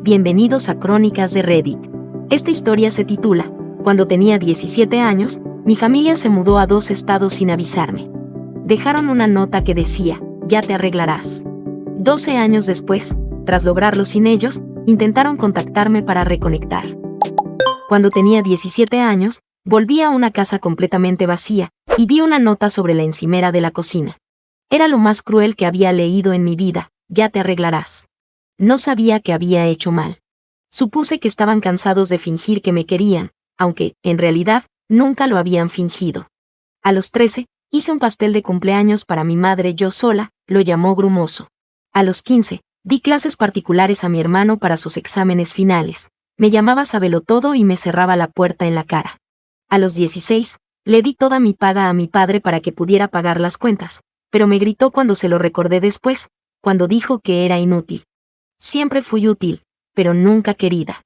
Bienvenidos a Crónicas de Reddit. Esta historia se titula, Cuando tenía 17 años, mi familia se mudó a 2 estados sin avisarme. Dejaron una nota que decía, ya te arreglarás. 12 años después, tras lograrlo sin ellos, intentaron contactarme para reconectar. Cuando tenía 17 años, volví a una casa completamente vacía, y vi una nota sobre la encimera de la cocina. Era lo más cruel que había leído en mi vida, ya te arreglarás. No sabía que había hecho mal. Supuse que estaban cansados de fingir que me querían, aunque, en realidad, nunca lo habían fingido. A los 13, hice un pastel de cumpleaños para mi madre yo sola, lo llamó grumoso. A los 15, di clases particulares a mi hermano para sus exámenes finales. Me llamaba sabelotodo y me cerraba la puerta en la cara. A los 16, le di toda mi paga a mi padre para que pudiera pagar las cuentas, pero me gritó cuando se lo recordé después, cuando dijo que era inútil. Siempre fui útil, pero nunca querida.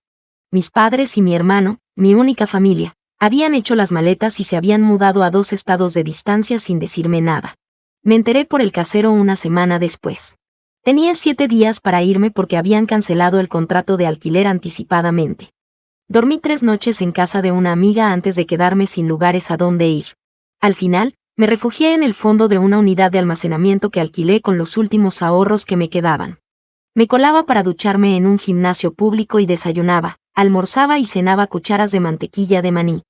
Mis padres y mi hermano, mi única familia, habían hecho las maletas y se habían mudado a 2 estados de distancia sin decirme nada. Me enteré por el casero una semana después. Tenía 7 días para irme porque habían cancelado el contrato de alquiler anticipadamente. Dormí 3 noches en casa de una amiga antes de quedarme sin lugares a dónde ir. Al final, me refugié en el fondo de una unidad de almacenamiento que alquilé con los últimos ahorros que me quedaban. Me colaba para ducharme en un gimnasio público y desayunaba, almorzaba y cenaba cucharas de mantequilla de maní.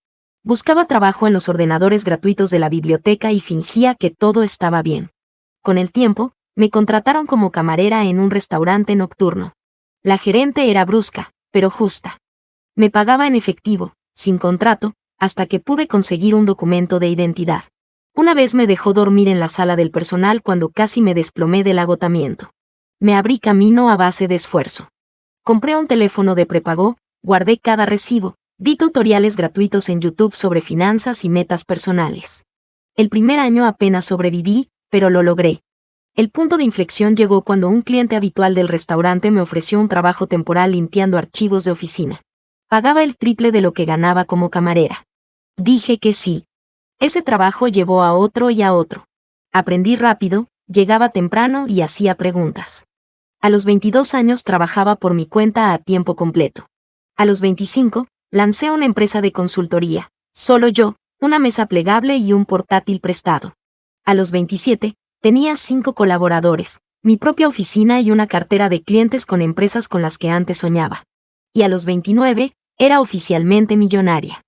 Buscaba trabajo en los ordenadores gratuitos de la biblioteca y fingía que todo estaba bien. Con el tiempo, me contrataron como camarera en un restaurante nocturno. La gerente era brusca, pero justa. Me pagaba en efectivo, sin contrato, hasta que pude conseguir un documento de identidad. Una vez me dejó dormir en la sala del personal cuando casi me desplomé del agotamiento. Me abrí camino a base de esfuerzo. Compré un teléfono de prepago, guardé cada recibo, vi tutoriales gratuitos en YouTube sobre finanzas y metas personales. El primer año apenas sobreviví, pero lo logré. El punto de inflexión llegó cuando un cliente habitual del restaurante me ofreció un trabajo temporal limpiando archivos de oficina. Pagaba el triple de lo que ganaba como camarera. Dije que sí. Ese trabajo llevó a otro y a otro. Aprendí rápido, llegaba temprano y hacía preguntas. A los 22 años trabajaba por mi cuenta a tiempo completo. A los 25, lancé una empresa de consultoría, solo yo, una mesa plegable y un portátil prestado. A los 27, tenía 5 colaboradores, mi propia oficina y una cartera de clientes con empresas con las que antes soñaba. Y a los 29, era oficialmente millonaria.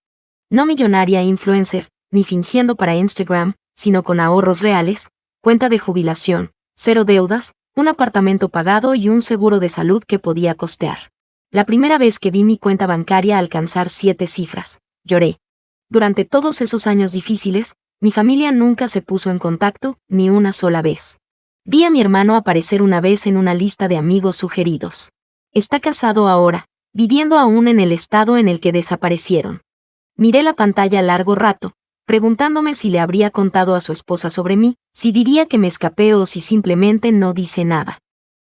No millonaria influencer, ni fingiendo para Instagram, sino con ahorros reales, cuenta de jubilación, 0 deudas, un apartamento pagado y un seguro de salud que podía costear. La primera vez que vi mi cuenta bancaria alcanzar 7 cifras, lloré. Durante todos esos años difíciles, mi familia nunca se puso en contacto, ni una sola vez. Vi a mi hermano aparecer una vez en una lista de amigos sugeridos. Está casado ahora, viviendo aún en el estado en el que desaparecieron. Miré la pantalla largo rato, preguntándome si le habría contado a su esposa sobre mí, si diría que me escapé o si simplemente no dice nada.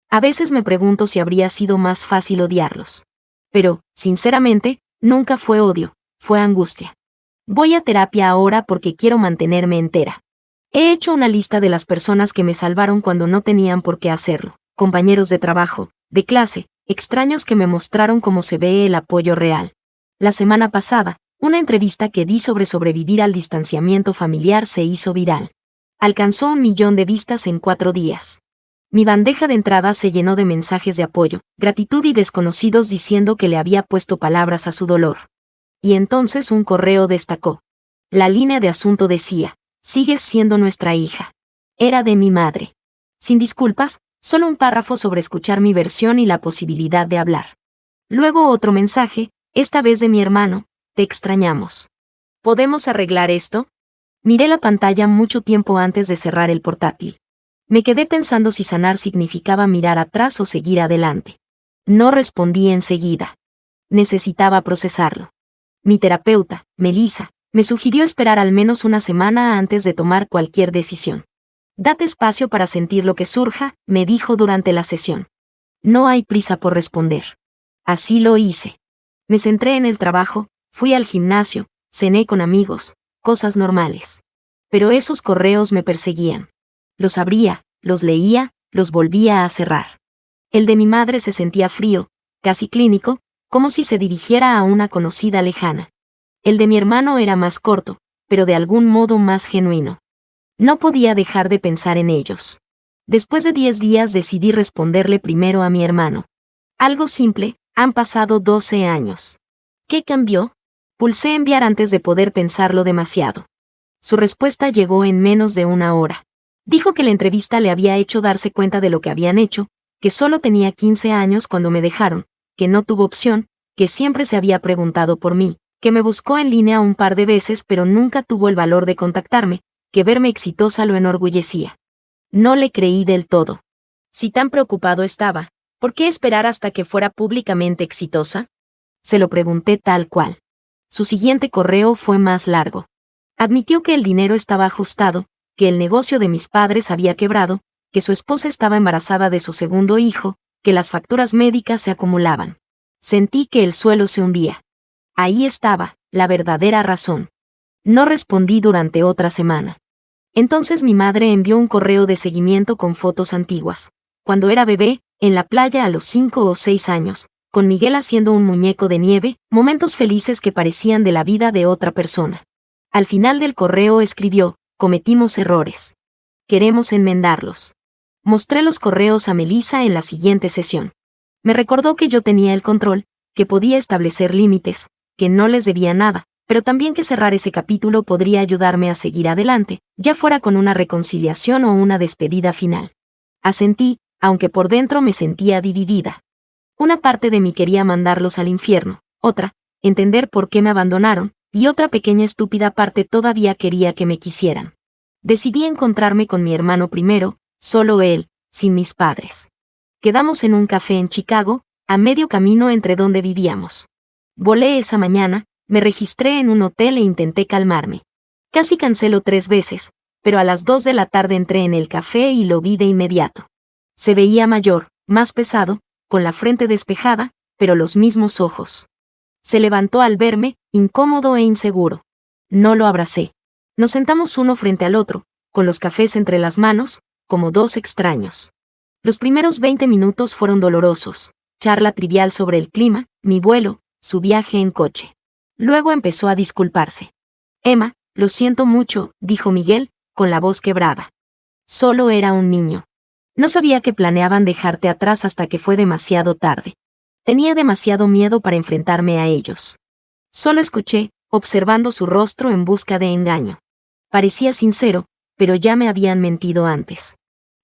A veces me pregunto si habría sido más fácil odiarlos. Pero, sinceramente, nunca fue odio, fue angustia. Voy a terapia ahora porque quiero mantenerme entera. He hecho una lista de las personas que me salvaron cuando no tenían por qué hacerlo, compañeros de trabajo, de clase, extraños que me mostraron cómo se ve el apoyo real. La semana pasada, una entrevista que di sobre sobrevivir al distanciamiento familiar se hizo viral. Alcanzó 1 millón de vistas en 4 días. Mi bandeja de entrada se llenó de mensajes de apoyo, gratitud y desconocidos diciendo que le había puesto palabras a su dolor. Y entonces un correo destacó. La línea de asunto decía, sigues siendo nuestra hija. Era de mi madre. Sin disculpas, solo un párrafo sobre escuchar mi versión y la posibilidad de hablar. Luego otro mensaje, esta vez de mi hermano. Te extrañamos. ¿Podemos arreglar esto? Miré la pantalla mucho tiempo antes de cerrar el portátil. Me quedé pensando si sanar significaba mirar atrás o seguir adelante. No respondí enseguida. Necesitaba procesarlo. Mi terapeuta, Melissa, me sugirió esperar al menos una semana antes de tomar cualquier decisión. Date espacio para sentir lo que surja, me dijo durante la sesión. No hay prisa por responder. Así lo hice. Me centré en el trabajo. Fui al gimnasio, cené con amigos, cosas normales. Pero esos correos me perseguían. Los abría, los leía, los volvía a cerrar. El de mi madre se sentía frío, casi clínico, como si se dirigiera a una conocida lejana. El de mi hermano era más corto, pero de algún modo más genuino. No podía dejar de pensar en ellos. Después de 10 días decidí responderle primero a mi hermano. Algo simple, han pasado 12 años. ¿Qué cambió? Pulsé enviar antes de poder pensarlo demasiado. Su respuesta llegó en menos de una hora. Dijo que la entrevista le había hecho darse cuenta de lo que habían hecho, que solo tenía 15 años cuando me dejaron, que no tuvo opción, que siempre se había preguntado por mí, que me buscó en línea un par de veces pero nunca tuvo el valor de contactarme, que verme exitosa lo enorgullecía. No le creí del todo. Si tan preocupado estaba, ¿por qué esperar hasta que fuera públicamente exitosa? Se lo pregunté tal cual. Su siguiente correo fue más largo. Admitió que el dinero estaba ajustado, que el negocio de mis padres había quebrado, que su esposa estaba embarazada de su segundo hijo, que las facturas médicas se acumulaban. Sentí que el suelo se hundía. Ahí estaba, la verdadera razón. No respondí durante otra semana. Entonces mi madre envió un correo de seguimiento con fotos antiguas. Cuando era bebé, en la playa a los 5 o 6 años, con Miguel haciendo un muñeco de nieve, momentos felices que parecían de la vida de otra persona. Al final del correo escribió, cometimos errores. Queremos enmendarlos. Mostré los correos a Melissa en la siguiente sesión. Me recordó que yo tenía el control, que podía establecer límites, que no les debía nada, pero también que cerrar ese capítulo podría ayudarme a seguir adelante, ya fuera con una reconciliación o una despedida final. Asentí, aunque por dentro me sentía dividida. Una parte de mí quería mandarlos al infierno, otra, entender por qué me abandonaron, y otra pequeña estúpida parte todavía quería que me quisieran. Decidí encontrarme con mi hermano primero, solo él, sin mis padres. Quedamos en un café en Chicago, a medio camino entre donde vivíamos. Volé esa mañana, me registré en un hotel e intenté calmarme. Casi canceló 3 veces, pero a las 2 de la tarde entré en el café y lo vi de inmediato. Se veía mayor, más pesado, con la frente despejada, pero los mismos ojos. Se levantó al verme, incómodo e inseguro. No lo abracé. Nos sentamos uno frente al otro, con los cafés entre las manos, como dos extraños. Los primeros 20 minutos fueron dolorosos, charla trivial sobre el clima, mi vuelo, su viaje en coche. Luego empezó a disculparse. Emma, lo siento mucho, dijo Miguel, con la voz quebrada. Solo era un niño. No sabía que planeaban dejarte atrás hasta que fue demasiado tarde. Tenía demasiado miedo para enfrentarme a ellos. Solo escuché, observando su rostro en busca de engaño. Parecía sincero, pero ya me habían mentido antes.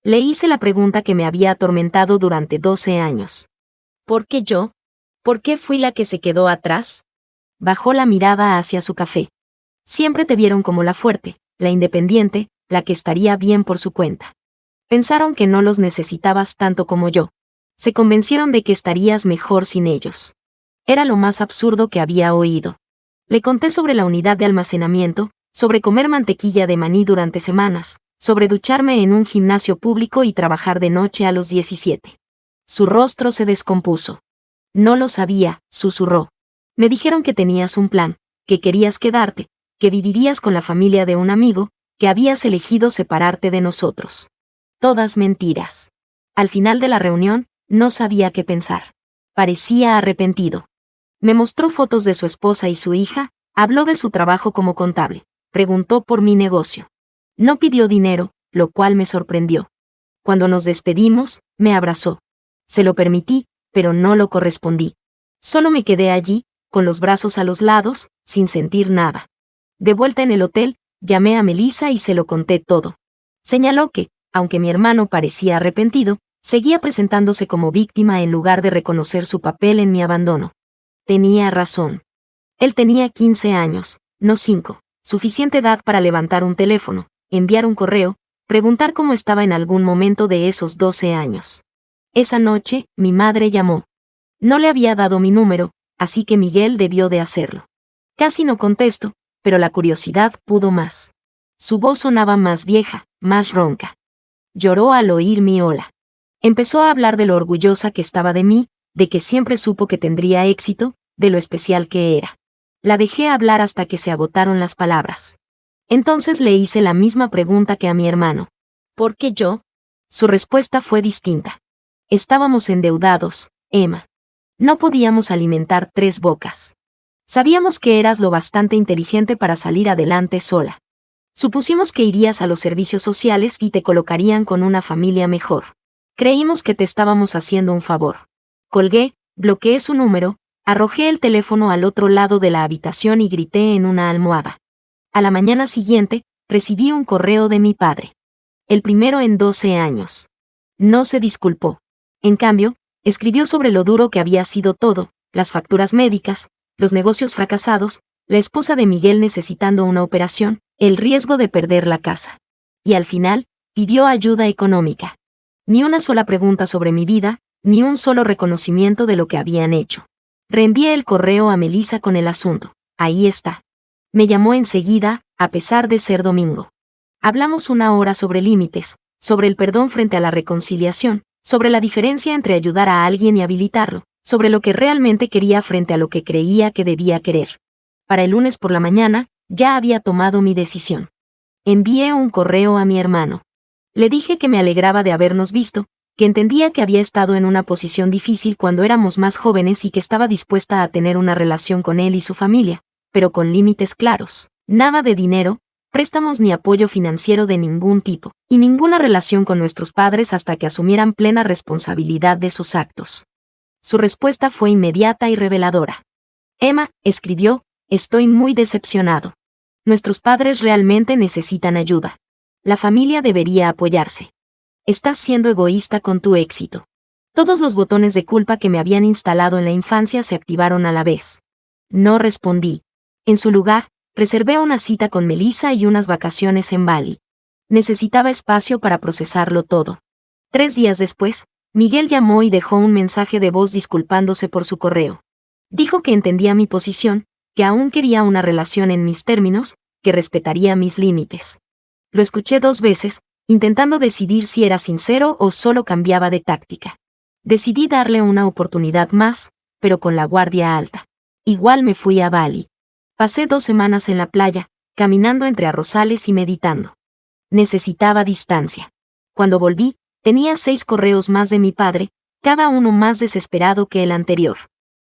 Le hice la pregunta que me había atormentado durante 12 años. ¿Por qué yo? ¿Por qué fui la que se quedó atrás? Bajó la mirada hacia su café. Siempre te vieron como la fuerte, la independiente, la que estaría bien por su cuenta. Pensaron que no los necesitabas tanto como yo. Se convencieron de que estarías mejor sin ellos. Era lo más absurdo que había oído. Le conté sobre la unidad de almacenamiento, sobre comer mantequilla de maní durante semanas, sobre ducharme en un gimnasio público y trabajar de noche a los 17. Su rostro se descompuso. No lo sabía, susurró. Me dijeron que tenías un plan, que querías quedarte, que vivirías con la familia de un amigo, que habías elegido separarte de nosotros. Todas mentiras. Al final de la reunión, no sabía qué pensar. Parecía arrepentido. Me mostró fotos de su esposa y su hija, habló de su trabajo como contable, preguntó por mi negocio. No pidió dinero, lo cual me sorprendió. Cuando nos despedimos, me abrazó. Se lo permití, pero no lo correspondí. Solo me quedé allí, con los brazos a los lados, sin sentir nada. De vuelta en el hotel, llamé a Melissa y se lo conté todo. Señaló que, aunque mi hermano parecía arrepentido, seguía presentándose como víctima en lugar de reconocer su papel en mi abandono. Tenía razón. Él tenía 15 años, no 5, suficiente edad para levantar un teléfono, enviar un correo, preguntar cómo estaba en algún momento de esos 12 años. Esa noche, mi madre llamó. No le había dado mi número, así que Miguel debió de hacerlo. Casi no contesto, pero la curiosidad pudo más. Su voz sonaba más vieja, más ronca. Lloró al oír mi hola. Empezó a hablar de lo orgullosa que estaba de mí, de que siempre supo que tendría éxito, de lo especial que era. La dejé hablar hasta que se agotaron las palabras. Entonces le hice la misma pregunta que a mi hermano. ¿Por qué yo? Su respuesta fue distinta. Estábamos endeudados, Emma. No podíamos alimentar 3 bocas. Sabíamos que eras lo bastante inteligente para salir adelante sola. Supusimos que irías a los servicios sociales y te colocarían con una familia mejor. Creímos que te estábamos haciendo un favor. Colgué, bloqueé su número, arrojé el teléfono al otro lado de la habitación y grité en una almohada. A la mañana siguiente, recibí un correo de mi padre. El primero en 12 años. No se disculpó. En cambio, escribió sobre lo duro que había sido todo, las facturas médicas, los negocios fracasados, la esposa de Miguel necesitando una operación, el riesgo de perder la casa. Y al final, pidió ayuda económica. Ni una sola pregunta sobre mi vida, ni un solo reconocimiento de lo que habían hecho. Reenvié el correo a Melissa con el asunto. Ahí está. Me llamó enseguida, a pesar de ser domingo. Hablamos una hora sobre límites, sobre el perdón frente a la reconciliación, sobre la diferencia entre ayudar a alguien y habilitarlo, sobre lo que realmente quería frente a lo que creía que debía querer. Para el lunes por la mañana, ya había tomado mi decisión. Envié un correo a mi hermano. Le dije que me alegraba de habernos visto, que entendía que había estado en una posición difícil cuando éramos más jóvenes y que estaba dispuesta a tener una relación con él y su familia, pero con límites claros. Nada de dinero, préstamos ni apoyo financiero de ningún tipo, y ninguna relación con nuestros padres hasta que asumieran plena responsabilidad de sus actos. Su respuesta fue inmediata y reveladora. Emma, escribió, estoy muy decepcionado. Nuestros padres realmente necesitan ayuda. La familia debería apoyarse. Estás siendo egoísta con tu éxito. Todos los botones de culpa que me habían instalado en la infancia se activaron a la vez. No respondí. En su lugar, reservé una cita con Melissa y unas vacaciones en Bali. Necesitaba espacio para procesarlo todo. 3 días después, Miguel llamó y dejó un mensaje de voz disculpándose por su correo. Dijo que entendía mi posición, que aún quería una relación en mis términos, que respetaría mis límites. Lo escuché 2 veces, intentando decidir si era sincero o solo cambiaba de táctica. Decidí darle una oportunidad más, pero con la guardia alta. Igual me fui a Bali. Pasé 2 semanas en la playa, caminando entre arrozales y meditando. Necesitaba distancia. Cuando volví, tenía 6 correos más de mi padre, cada uno más desesperado que el anterior.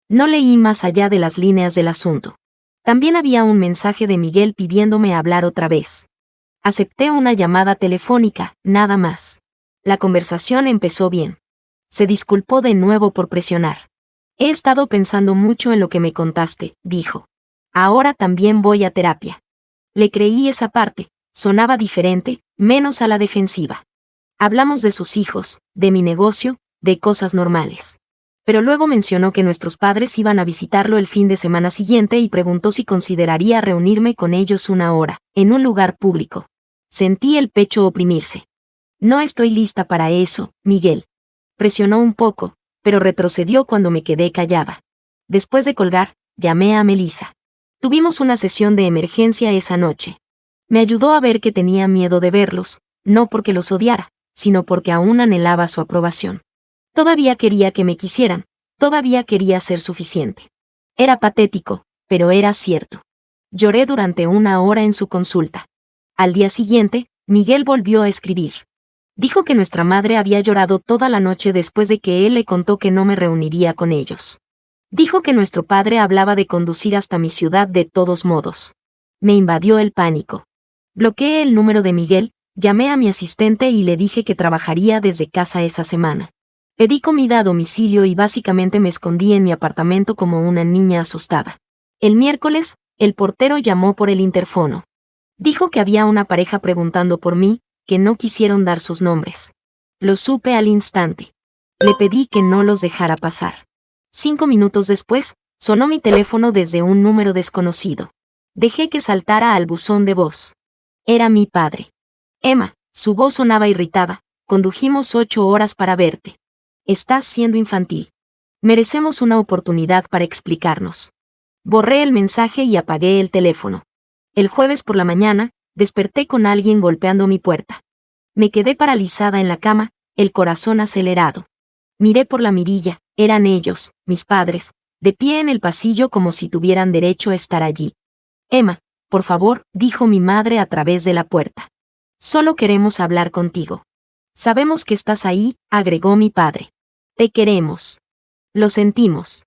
No leí más allá de las líneas del asunto. También había un mensaje de Miguel pidiéndome hablar otra vez. Acepté una llamada telefónica, nada más. La conversación empezó bien. Se disculpó de nuevo por presionar. He estado pensando mucho en lo que me contaste, dijo. Ahora también voy a terapia. Le creí esa parte, sonaba diferente, menos a la defensiva. Hablamos de sus hijos, de mi negocio, de cosas normales. Pero luego mencionó que nuestros padres iban a visitarlo el fin de semana siguiente y preguntó si consideraría reunirme con ellos una hora, en un lugar público. Sentí el pecho oprimirse. No estoy lista para eso, Miguel. Presionó un poco, pero retrocedió cuando me quedé callada. Después de colgar, llamé a Melissa. Tuvimos una sesión de emergencia esa noche. Me ayudó a ver que tenía miedo de verlos, no porque los odiara, sino porque aún anhelaba su aprobación. Todavía quería que me quisieran, todavía quería ser suficiente. Era patético, pero era cierto. Lloré durante 1 hora en su consulta. Al día siguiente, Miguel volvió a escribir. Dijo que nuestra madre había llorado toda la noche después de que él le contó que no me reuniría con ellos. Dijo que nuestro padre hablaba de conducir hasta mi ciudad de todos modos. Me invadió el pánico. Bloqueé el número de Miguel, llamé a mi asistente y le dije que trabajaría desde casa esa semana. Pedí comida a domicilio y básicamente me escondí en mi apartamento como una niña asustada. El miércoles, el portero llamó por el interfono. Dijo que había una pareja preguntando por mí, que no quisieron dar sus nombres. Lo supe al instante. Le pedí que no los dejara pasar. 5 minutos después, sonó mi teléfono desde un número desconocido. Dejé que saltara al buzón de voz. Era mi padre. Emma, su voz sonaba irritada, condujimos 8 horas para verte. Estás siendo infantil. Merecemos una oportunidad para explicarnos. Borré el mensaje y apagué el teléfono. El jueves por la mañana, desperté con alguien golpeando mi puerta. Me quedé paralizada en la cama, el corazón acelerado. Miré por la mirilla, eran ellos, mis padres, de pie en el pasillo como si tuvieran derecho a estar allí. Emma, por favor, dijo mi madre a través de la puerta. Solo queremos hablar contigo. Sabemos que estás ahí, agregó mi padre. Te queremos. Lo sentimos.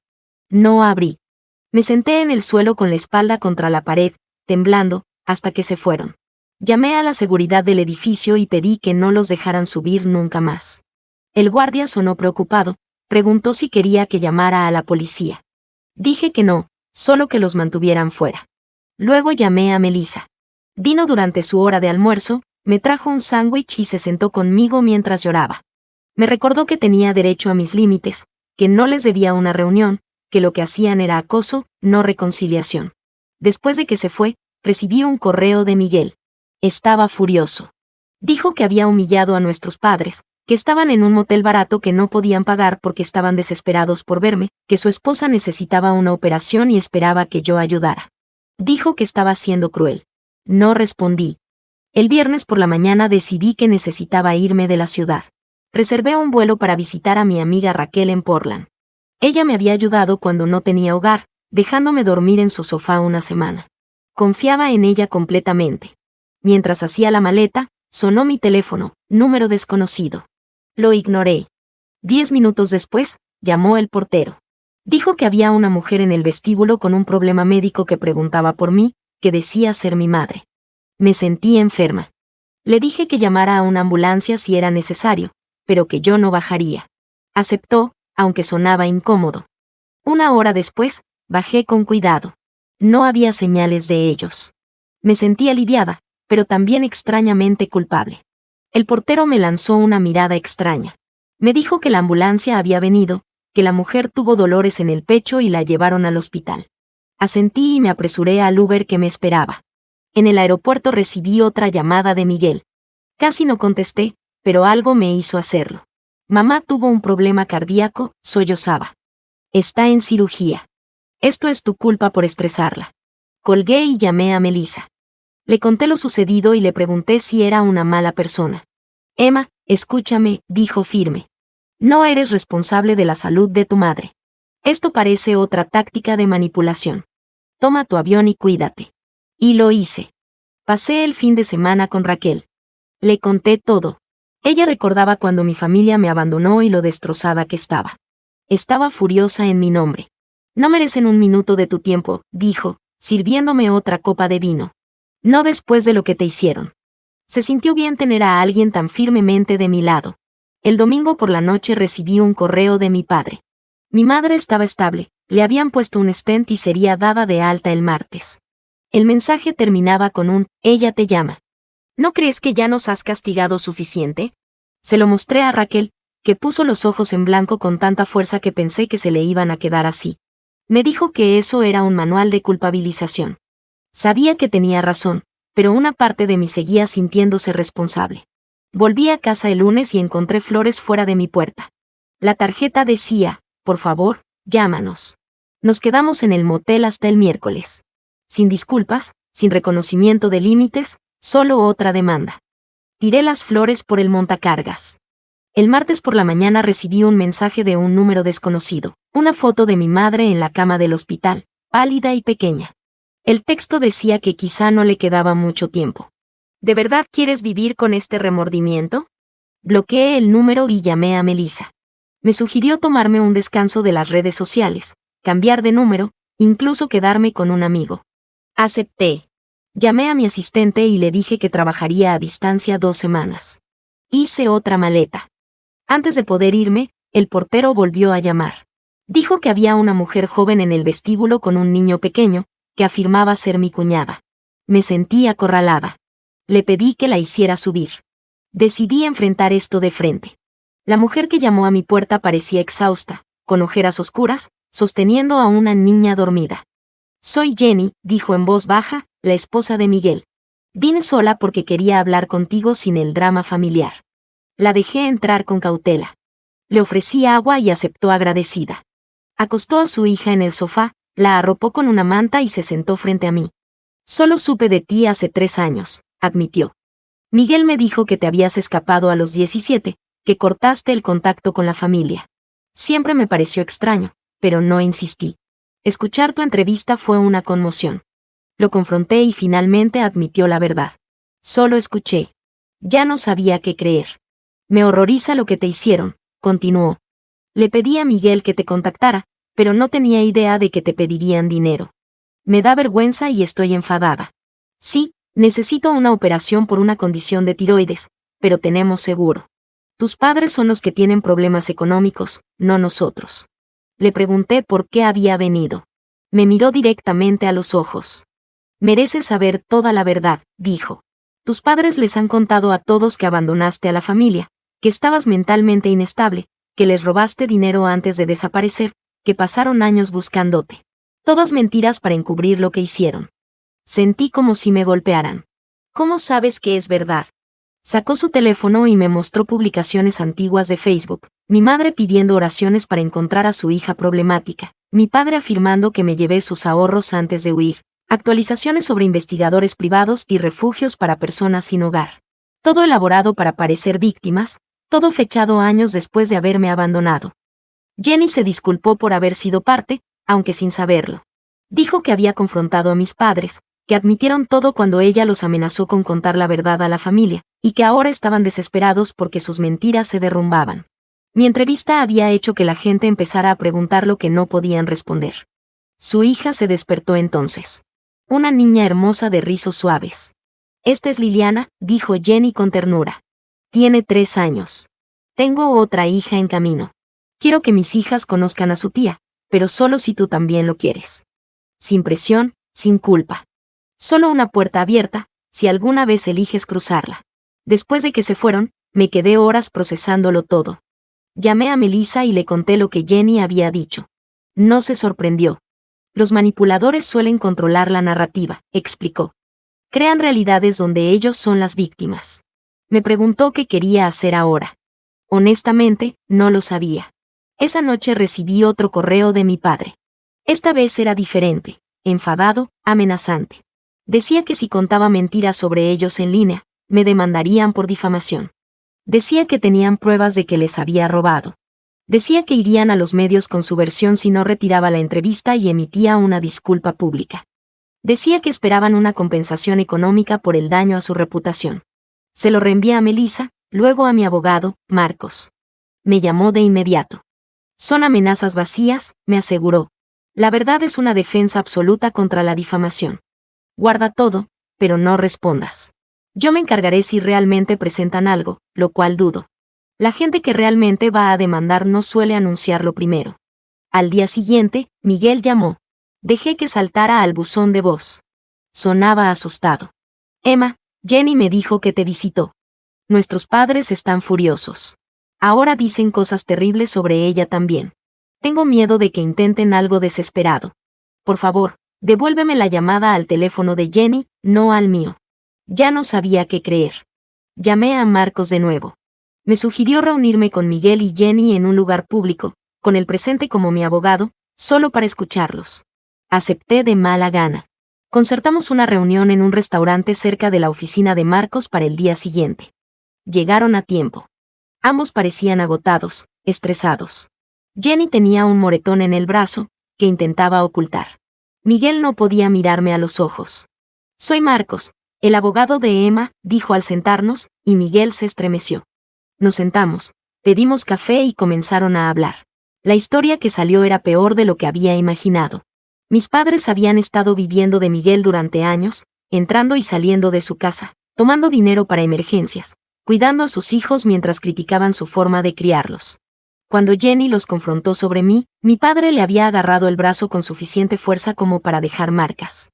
No abrí. Me senté en el suelo con la espalda contra la pared, temblando, hasta que se fueron. Llamé a la seguridad del edificio y pedí que no los dejaran subir nunca más. El guardia sonó preocupado, preguntó si quería que llamara a la policía. Dije que no, solo que los mantuvieran fuera. Luego llamé a Melissa. Vino durante su hora de almuerzo, me trajo un sándwich y se sentó conmigo mientras lloraba. Me recordó que tenía derecho a mis límites, que no les debía una reunión, que lo que hacían era acoso, no reconciliación. Después de que se fue, recibí un correo de Miguel. Estaba furioso. Dijo que había humillado a nuestros padres, que estaban en un motel barato que no podían pagar porque estaban desesperados por verme, que su esposa necesitaba una operación y esperaba que yo ayudara. Dijo que estaba siendo cruel. No respondí. El viernes por la mañana decidí que necesitaba irme de la ciudad. Reservé un vuelo para visitar a mi amiga Raquel en Portland. Ella me había ayudado cuando no tenía hogar, dejándome dormir en su sofá una semana. Confiaba en ella completamente. Mientras hacía la maleta, sonó mi teléfono, número desconocido. Lo ignoré. 10 minutos después, llamó el portero. Dijo que había una mujer en el vestíbulo con un problema médico que preguntaba por mí, que decía ser mi madre. Me sentí enferma. Le dije que llamara a una ambulancia si era necesario, pero que yo no bajaría. Aceptó, aunque sonaba incómodo. Una hora después, bajé con cuidado. No había señales de ellos. Me sentí aliviada, pero también extrañamente culpable. El portero me lanzó una mirada extraña. Me dijo que la ambulancia había venido, que la mujer tuvo dolores en el pecho y la llevaron al hospital. Asentí y me apresuré al Uber que me esperaba. En el aeropuerto recibí otra llamada de Miguel. Casi no contesté, pero algo me hizo hacerlo. Mamá tuvo un problema cardíaco, sollozaba. Está en cirugía. Esto es tu culpa por estresarla. Colgué y llamé a Melissa. Le conté lo sucedido y le pregunté si era una mala persona. Emma, escúchame, dijo firme. No eres responsable de la salud de tu madre. Esto parece otra táctica de manipulación. Toma tu avión y cuídate. Y lo hice. Pasé el fin de semana con Raquel. Le conté todo. Ella recordaba cuando mi familia me abandonó y lo destrozada que estaba. Estaba furiosa en mi nombre. No merecen un minuto de tu tiempo, dijo, sirviéndome otra copa de vino. No después de lo que te hicieron. Se sintió bien tener a alguien tan firmemente de mi lado. El domingo por la noche recibí un correo de mi padre. Mi madre estaba estable, le habían puesto un stent y sería dada de alta el martes. El mensaje terminaba con un, ella te llama. ¿No crees que ya nos has castigado suficiente? Se lo mostré a Raquel, que puso los ojos en blanco con tanta fuerza que pensé que se le iban a quedar así. Me dijo que eso era un manual de culpabilización. Sabía que tenía razón, pero una parte de mí seguía sintiéndose responsable. Volví a casa el lunes y encontré flores fuera de mi puerta. La tarjeta decía, por favor, llámanos. Nos quedamos en el motel hasta el miércoles. Sin disculpas, sin reconocimiento de límites, solo otra demanda. Tiré las flores por el montacargas. El martes por la mañana recibí un mensaje de un número desconocido, una foto de mi madre en la cama del hospital, pálida y pequeña. El texto decía que quizá no le quedaba mucho tiempo. ¿De verdad quieres vivir con este remordimiento? Bloqueé el número y llamé a Melissa. Me sugirió tomarme un descanso de las redes sociales, cambiar de número, incluso quedarme con un amigo. Acepté. Llamé a mi asistente y le dije que trabajaría a distancia 2 semanas. Hice otra maleta. Antes de poder irme, el portero volvió a llamar. Dijo que había una mujer joven en el vestíbulo con un niño pequeño, que afirmaba ser mi cuñada. Me sentí acorralada. Le pedí que la hiciera subir. Decidí enfrentar esto de frente. La mujer que llamó a mi puerta parecía exhausta, con ojeras oscuras, sosteniendo a una niña dormida. Soy Jenny, dijo en voz baja, la esposa de Miguel. Vine sola porque quería hablar contigo sin el drama familiar. La dejé entrar con cautela. Le ofrecí agua y aceptó agradecida. Acostó a su hija en el sofá, la arropó con una manta y se sentó frente a mí. Solo supe de ti hace 3 años, admitió. Miguel me dijo que te habías escapado a los 17, que cortaste el contacto con la familia. Siempre me pareció extraño, pero no insistí. Escuchar tu entrevista fue una conmoción. Lo confronté y finalmente admitió la verdad. Solo escuché. Ya no sabía qué creer. Me horroriza lo que te hicieron, continuó. Le pedí a Miguel que te contactara, pero no tenía idea de que te pedirían dinero. Me da vergüenza y estoy enfadada. Sí, necesito una operación por una condición de tiroides, pero tenemos seguro. Tus padres son los que tienen problemas económicos, no nosotros. Le pregunté por qué había venido. Me miró directamente a los ojos. Mereces saber toda la verdad, dijo. Tus padres les han contado a todos que abandonaste a la familia, que estabas mentalmente inestable, que les robaste dinero antes de desaparecer, que pasaron años buscándote. Todas mentiras para encubrir lo que hicieron. Sentí como si me golpearan. ¿Cómo sabes que es verdad? Sacó su teléfono y me mostró publicaciones antiguas de Facebook, mi madre pidiendo oraciones para encontrar a su hija problemática, mi padre afirmando que me llevé sus ahorros antes de huir, actualizaciones sobre investigadores privados y refugios para personas sin hogar. Todo elaborado para parecer víctimas, todo fechado años después de haberme abandonado. Jenny se disculpó por haber sido parte, aunque sin saberlo. Dijo que había confrontado a mis padres, que admitieron todo cuando ella los amenazó con contar la verdad a la familia, y que ahora estaban desesperados porque sus mentiras se derrumbaban. Mi entrevista había hecho que la gente empezara a preguntar lo que no podían responder. Su hija se despertó entonces. Una niña hermosa de rizos suaves. Esta es Liliana, dijo Jenny con ternura. Tiene 3 años. Tengo otra hija en camino. Quiero que mis hijas conozcan a su tía, pero solo si tú también lo quieres. Sin presión, sin culpa. Solo una puerta abierta, si alguna vez eliges cruzarla. Después de que se fueron, me quedé horas procesándolo todo. Llamé a Melissa y le conté lo que Jenny había dicho. No se sorprendió. Los manipuladores suelen controlar la narrativa, explicó. Crean realidades donde ellos son las víctimas. Me preguntó qué quería hacer ahora. Honestamente, no lo sabía. Esa noche recibí otro correo de mi padre. Esta vez era diferente, enfadado, amenazante. Decía que si contaba mentiras sobre ellos en línea, me demandarían por difamación. Decía que tenían pruebas de que les había robado. Decía que irían a los medios con su versión si no retiraba la entrevista y emitía una disculpa pública. Decía que esperaban una compensación económica por el daño a su reputación. Se lo reenvié a Melissa, luego a mi abogado, Marcos. Me llamó de inmediato. Son amenazas vacías, me aseguró. La verdad es una defensa absoluta contra la difamación. Guarda todo, pero no respondas. Yo me encargaré si realmente presentan algo, lo cual dudo. La gente que realmente va a demandar no suele anunciarlo primero. Al día siguiente, Miguel llamó. Dejé que saltara al buzón de voz. Sonaba asustado. Emma, Jenny me dijo que te visitó. Nuestros padres están furiosos. Ahora dicen cosas terribles sobre ella también. Tengo miedo de que intenten algo desesperado. Por favor, devuélveme la llamada al teléfono de Jenny, no al mío. Ya no sabía qué creer. Llamé a Marcos de nuevo. Me sugirió reunirme con Miguel y Jenny en un lugar público, con el presente como mi abogado, solo para escucharlos. Acepté de mala gana. Concertamos una reunión en un restaurante cerca de la oficina de Marcos para el día siguiente. Llegaron a tiempo. Ambos parecían agotados, estresados. Jenny tenía un moretón en el brazo, que intentaba ocultar. Miguel no podía mirarme a los ojos. Soy Marcos, el abogado de Emma, dijo al sentarnos, y Miguel se estremeció. Nos sentamos, pedimos café y comenzaron a hablar. La historia que salió era peor de lo que había imaginado. Mis padres habían estado viviendo de Miguel durante años, entrando y saliendo de su casa, tomando dinero para emergencias, cuidando a sus hijos mientras criticaban su forma de criarlos. Cuando Jenny los confrontó sobre mí, mi padre le había agarrado el brazo con suficiente fuerza como para dejar marcas.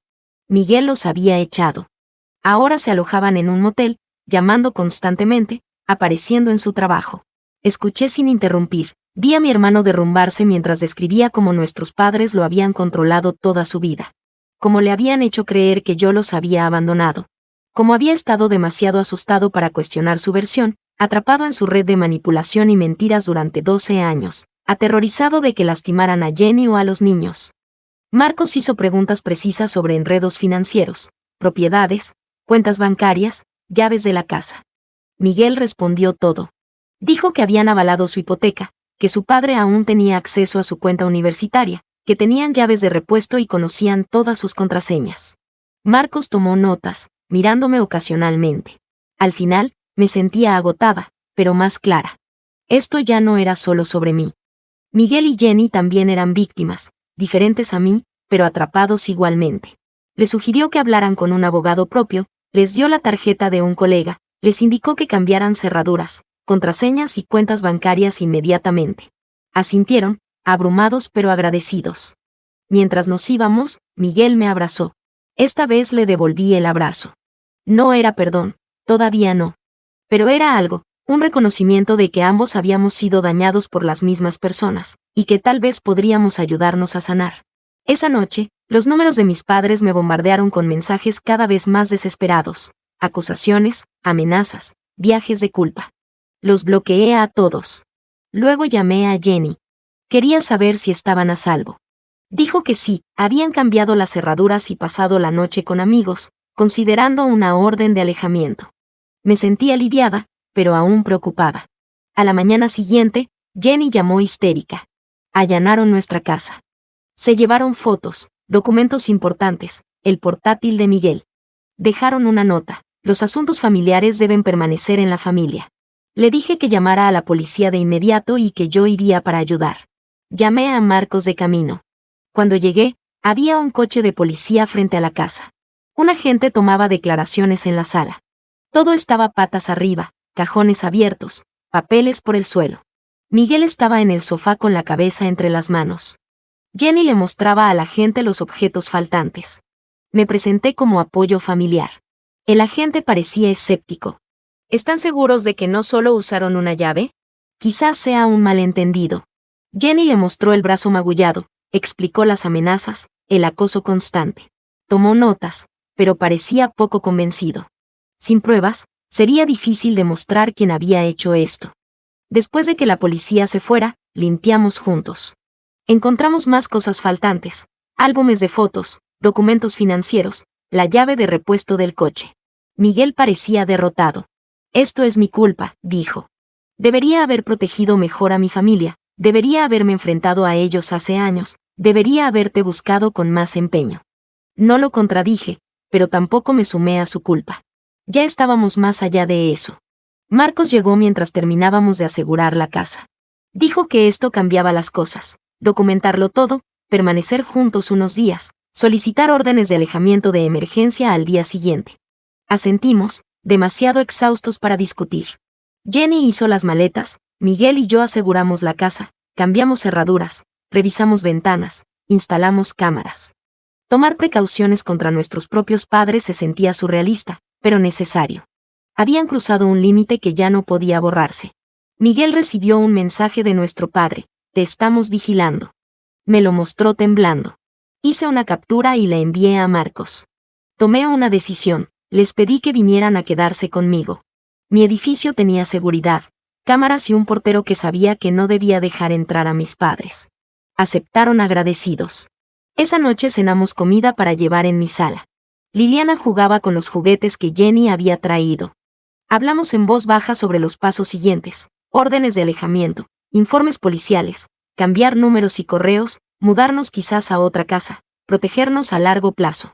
Miguel los había echado. Ahora se alojaban en un motel, llamando constantemente, apareciendo en su trabajo. Escuché sin interrumpir. Vi a mi hermano derrumbarse mientras describía cómo nuestros padres lo habían controlado toda su vida. Cómo le habían hecho creer que yo los había abandonado. Cómo había estado demasiado asustado para cuestionar su versión, atrapado en su red de manipulación y mentiras durante 12 años, aterrorizado de que lastimaran a Jenny o a los niños. Marcos hizo preguntas precisas sobre enredos financieros, propiedades, cuentas bancarias, llaves de la casa. Miguel respondió todo. Dijo que habían avalado su hipoteca, que su padre aún tenía acceso a su cuenta universitaria, que tenían llaves de repuesto y conocían todas sus contraseñas. Marcos tomó notas, mirándome ocasionalmente. Al final, me sentía agotada, pero más clara. Esto ya no era solo sobre mí. Miguel y Jenny también eran víctimas, diferentes a mí, pero atrapados igualmente. Les sugirió que hablaran con un abogado propio, les dio la tarjeta de un colega, les indicó que cambiaran cerraduras, contraseñas y cuentas bancarias inmediatamente. Asintieron, abrumados pero agradecidos. Mientras nos íbamos, Miguel me abrazó. Esta vez le devolví el abrazo. No era perdón, todavía no. Pero era algo, un reconocimiento de que ambos habíamos sido dañados por las mismas personas, y que tal vez podríamos ayudarnos a sanar. Esa noche, los números de mis padres me bombardearon con mensajes cada vez más desesperados, acusaciones, amenazas, viajes de culpa. Los bloqueé a todos. Luego llamé a Jenny. Quería saber si estaban a salvo. Dijo que sí, habían cambiado las cerraduras y pasado la noche con amigos, considerando una orden de alejamiento. Me sentí aliviada, pero aún preocupada. A la mañana siguiente, Jenny llamó histérica. Allanaron nuestra casa. Se llevaron fotos, documentos importantes, el portátil de Miguel. Dejaron una nota: los asuntos familiares deben permanecer en la familia. Le dije que llamara a la policía de inmediato y que yo iría para ayudar. Llamé a Marcos de camino. Cuando llegué, había un coche de policía frente a la casa. Un agente tomaba declaraciones en la sala. Todo estaba patas arriba, cajones abiertos, papeles por el suelo. Miguel estaba en el sofá con la cabeza entre las manos. Jenny le mostraba al agente los objetos faltantes. Me presenté como apoyo familiar. El agente parecía escéptico. ¿Están seguros de que no solo usaron una llave? Quizás sea un malentendido. Jenny le mostró el brazo magullado, explicó las amenazas, el acoso constante. Tomó notas, pero parecía poco convencido. Sin pruebas, sería difícil demostrar quién había hecho esto. Después de que la policía se fuera, limpiamos juntos. Encontramos más cosas faltantes: álbumes de fotos, documentos financieros, la llave de repuesto del coche. Miguel parecía derrotado. Esto es mi culpa, dijo. Debería haber protegido mejor a mi familia, debería haberme enfrentado a ellos hace años, debería haberte buscado con más empeño. No lo contradije, pero tampoco me sumé a su culpa. Ya estábamos más allá de eso. Marcos llegó mientras terminábamos de asegurar la casa. Dijo que esto cambiaba las cosas: documentarlo todo, permanecer juntos unos días, solicitar órdenes de alejamiento de emergencia al día siguiente. Asentimos, demasiado exhaustos para discutir. Jenny hizo las maletas, Miguel y yo aseguramos la casa, cambiamos cerraduras, revisamos ventanas, instalamos cámaras. Tomar precauciones contra nuestros propios padres se sentía surrealista, pero necesario. Habían cruzado un límite que ya no podía borrarse. Miguel recibió un mensaje de nuestro padre: te estamos vigilando. Me lo mostró temblando. Hice una captura y la envié a Marcos. Tomé una decisión: les pedí que vinieran a quedarse conmigo. Mi edificio tenía seguridad, cámaras y un portero que sabía que no debía dejar entrar a mis padres. Aceptaron agradecidos. Esa noche cenamos comida para llevar en mi sala. Liliana jugaba con los juguetes que Jenny había traído. Hablamos en voz baja sobre los pasos siguientes: órdenes de alejamiento, informes policiales, cambiar números y correos, mudarnos quizás a otra casa, protegernos a largo plazo.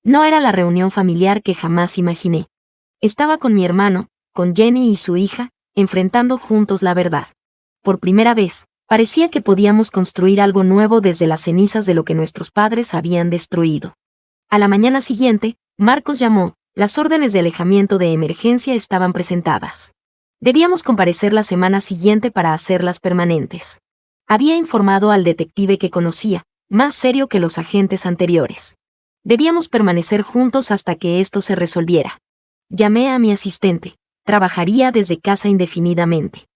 No era la reunión familiar que jamás imaginé. Estaba con mi hermano, con Jenny y su hija, enfrentando juntos la verdad. Por primera vez, parecía que podíamos construir algo nuevo desde las cenizas de lo que nuestros padres habían destruido. A la mañana siguiente, Marcos llamó: las órdenes de alejamiento de emergencia estaban presentadas. Debíamos comparecer la semana siguiente para hacerlas permanentes. Había informado al detective que conocía, más serio que los agentes anteriores. Debíamos permanecer juntos hasta que esto se resolviera. Llamé a mi asistente: trabajaría desde casa indefinidamente.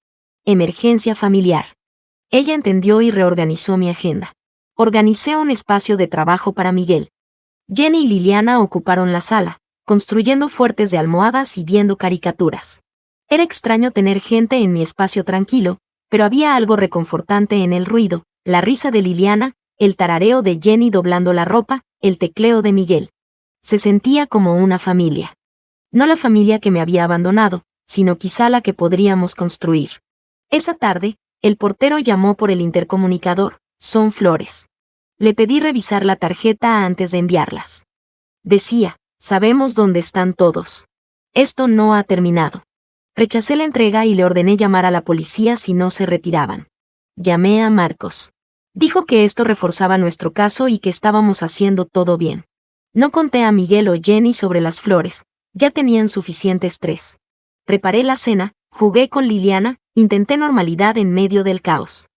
Emergencia familiar. Ella entendió y reorganizó mi agenda. Organicé un espacio de trabajo para Miguel. Jenny y Liliana ocuparon la sala, construyendo fuertes de almohadas y viendo caricaturas. Era extraño tener gente en mi espacio tranquilo, pero había algo reconfortante en el ruido: la risa de Liliana, el tarareo de Jenny doblando la ropa, el tecleo de Miguel. Se sentía como una familia. No la familia que me había abandonado, sino quizá la que podríamos construir. Esa tarde, el portero llamó por el intercomunicador: son flores. Le pedí revisar la tarjeta antes de enviarlas. Decía: sabemos dónde están todos. Esto no ha terminado. Rechacé la entrega y le ordené llamar a la policía si no se retiraban. Llamé a Marcos. Dijo que esto reforzaba nuestro caso y que estábamos haciendo todo bien. No conté a Miguel o Jenny sobre las flores, ya tenían suficiente estrés. Preparé la cena, jugué con Liliana, intenté normalidad en medio del caos.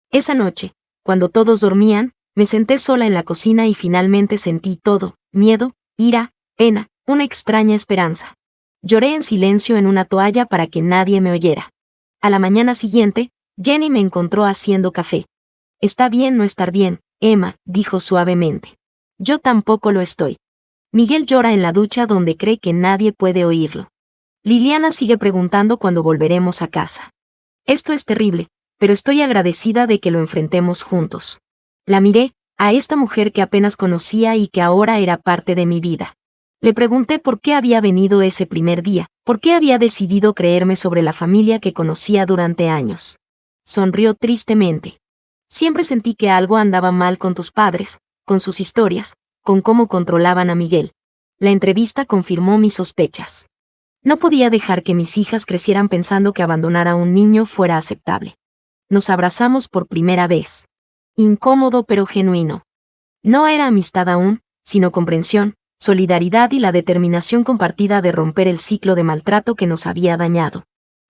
Esa noche, cuando todos dormían, me senté sola en la cocina y finalmente sentí todo: miedo, ira, pena, una extraña esperanza. Lloré en silencio en una toalla para que nadie me oyera. A la mañana siguiente, Jenny me encontró haciendo café. Está bien no estar bien, Emma, dijo suavemente. Yo tampoco lo estoy. Miguel llora en la ducha donde cree que nadie puede oírlo. Liliana sigue preguntando cuándo volveremos a casa. Esto es terrible, pero estoy agradecida de que lo enfrentemos juntos. La miré, a esta mujer que apenas conocía y que ahora era parte de mi vida. Le pregunté por qué había venido ese primer día, por qué había decidido creerme sobre la familia que conocía durante años. Sonrió tristemente. Siempre sentí que algo andaba mal con tus padres, con sus historias, con cómo controlaban a Miguel. La entrevista confirmó mis sospechas. No podía dejar que mis hijas crecieran pensando que abandonar a un niño fuera aceptable. Nos abrazamos por primera vez. Incómodo pero genuino. No era amistad aún, sino comprensión, solidaridad y la determinación compartida de romper el ciclo de maltrato que nos había dañado.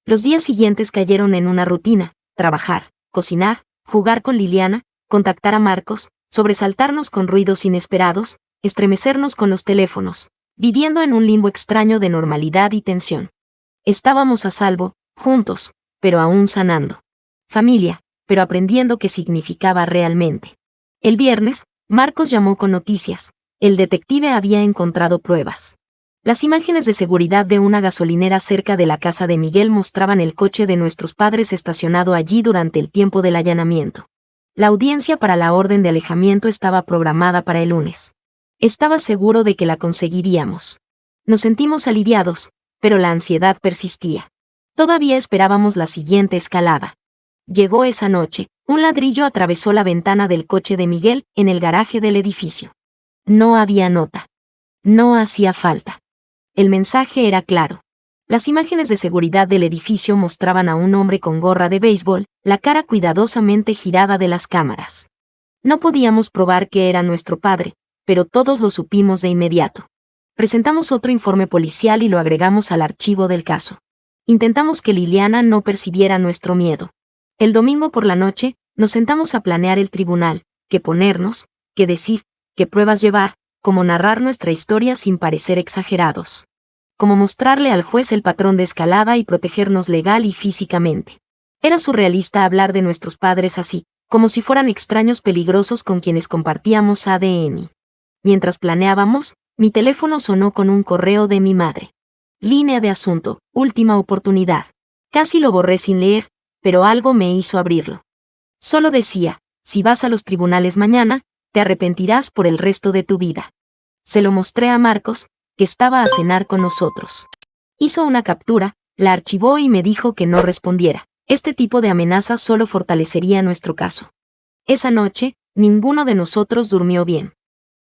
Los días siguientes cayeron en una rutina: trabajar, cocinar, jugar con Liliana, contactar a Marcos, sobresaltarnos con ruidos inesperados, estremecernos con los teléfonos, viviendo en un limbo extraño de normalidad y tensión. Estábamos a salvo, juntos, pero aún sanando. Familia, pero aprendiendo qué significaba realmente. El viernes, Marcos llamó con noticias. El detective había encontrado pruebas. Las imágenes de seguridad de una gasolinera cerca de la casa de Miguel mostraban el coche de nuestros padres estacionado allí durante el tiempo del allanamiento. La audiencia para la orden de alejamiento estaba programada para el lunes. Estaba seguro de que la conseguiríamos. Nos sentimos aliviados, pero la ansiedad persistía. Todavía esperábamos la siguiente escalada. Llegó esa noche, un ladrillo atravesó la ventana del coche de Miguel en el garaje del edificio. No había nota. No hacía falta. El mensaje era claro. Las imágenes de seguridad del edificio mostraban a un hombre con gorra de béisbol, la cara cuidadosamente girada de las cámaras. No podíamos probar que era nuestro padre, pero todos lo supimos de inmediato. Presentamos otro informe policial y lo agregamos al archivo del caso. Intentamos que Liliana no percibiera nuestro miedo. El domingo por la noche, nos sentamos a planear el tribunal, qué ponernos, qué decir, qué pruebas llevar, cómo narrar nuestra historia sin parecer exagerados. Cómo mostrarle al juez el patrón de escalada y protegernos legal y físicamente. Era surrealista hablar de nuestros padres así, como si fueran extraños peligrosos con quienes compartíamos ADN. Mientras planeábamos, mi teléfono sonó con un correo de mi madre. Línea de asunto, última oportunidad. Casi lo borré sin leer, pero algo me hizo abrirlo. Solo decía: si vas a los tribunales mañana, te arrepentirás por el resto de tu vida. Se lo mostré a Marcos, que estaba a cenar con nosotros. Hizo una captura, la archivó y me dijo que no respondiera. Este tipo de amenazas solo fortalecería nuestro caso. Esa noche, ninguno de nosotros durmió bien.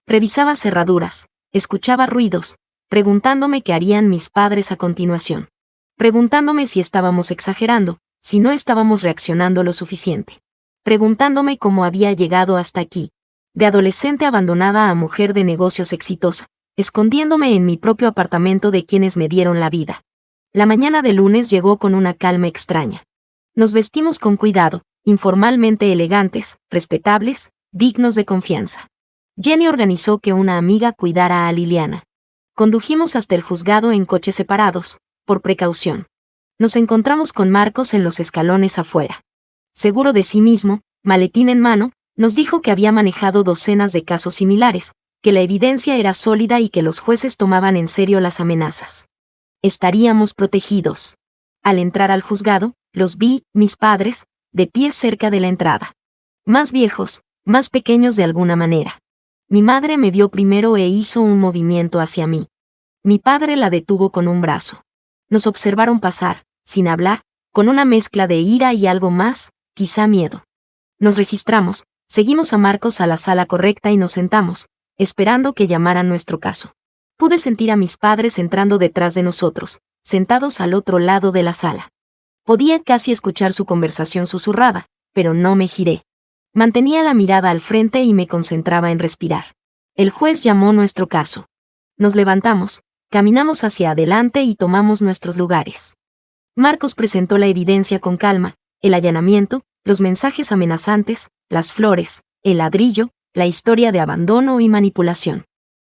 Revisaba cerraduras, escuchaba ruidos, preguntándome qué harían mis padres a continuación. Preguntándome si estábamos exagerando, si no estábamos reaccionando lo suficiente. Preguntándome cómo había llegado hasta aquí. De adolescente abandonada a mujer de negocios exitosa, escondiéndome en mi propio apartamento de quienes me dieron la vida. La mañana de lunes llegó con una calma extraña. Nos vestimos con cuidado, informalmente elegantes, respetables, dignos de confianza. Jenny organizó que una amiga cuidara a Liliana. Condujimos hasta el juzgado en coches separados, por precaución. Nos encontramos con Marcos en los escalones afuera. Seguro de sí mismo, maletín en mano, nos dijo que había manejado docenas de casos similares, que la evidencia era sólida y que los jueces tomaban en serio las amenazas. Estaríamos protegidos. Al entrar al juzgado, los vi, mis padres, de pie cerca de la entrada. Más viejos, más pequeños de alguna manera. Mi madre me vio primero e hizo un movimiento hacia mí. Mi padre la detuvo con un brazo. Nos observaron pasar, sin hablar, con una mezcla de ira y algo más, quizá miedo. Nos registramos, seguimos a Marcos a la sala correcta y nos sentamos, esperando que llamaran nuestro caso. Pude sentir a mis padres entrando detrás de nosotros, sentados al otro lado de la sala. Podía casi escuchar su conversación susurrada, pero no me giré. Mantenía la mirada al frente y me concentraba en respirar. El juez llamó nuestro caso. Nos levantamos, caminamos hacia adelante y tomamos nuestros lugares. Marcos presentó la evidencia con calma, el allanamiento, los mensajes amenazantes, las flores, el ladrillo, la historia de abandono y manipulación.